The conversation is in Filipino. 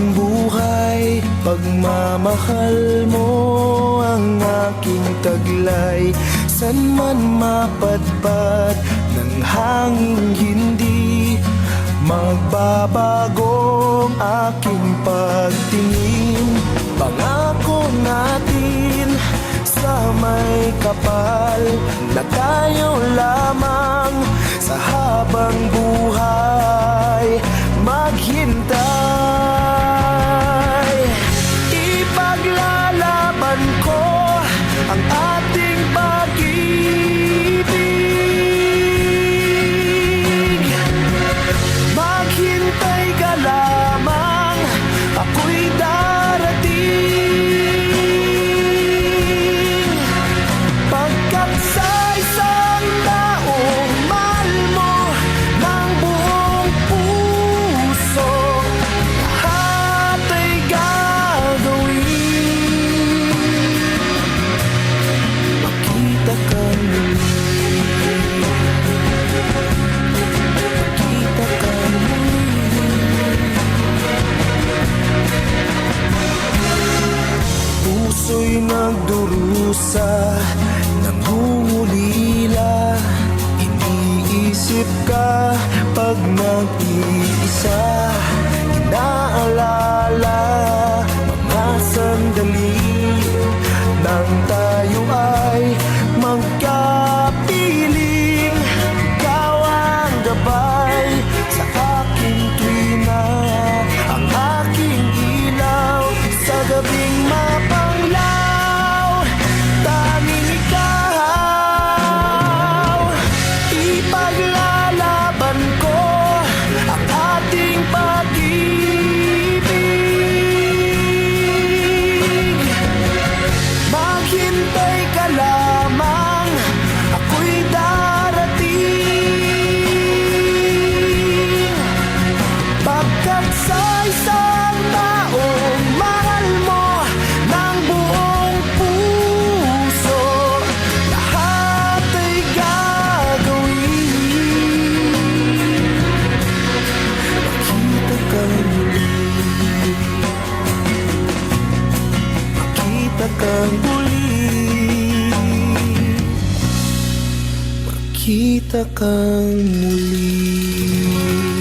aking buhay, pagmamahal mo ang aking taglay. San man mapadpad ng hangin, hindi magbabagong aking pagtingin. Pangako natin sa may kapal na tayo lamang sa habang buhay maghintay. Ipaglalaban ko ang ating pag-ibig. Maghintay ka lamang, ako'y darating. Pagkat sa isang taong mahal mo ng buong puso, lahat ay gagawin. Makita ka muli, makita ka muli. Puso'y nagdurusa, nangungulila. Iniisip ka pag nag-iisa. Inaalala mga sandali nang tayo ay magkapiling. Ikaw ang gabay sa aking tuwina, ang aking ilaw sa gabing mapanglaw. Tanging ikaw, ipaglalaban ko ang ating pag-ibig. Maghintay ka lamang, ako'y darating. Pagkat sa isang taong mahal mo ng buong puso, lahat ay gagawin. Makita ka muli, makita ka muli, makita ka muli.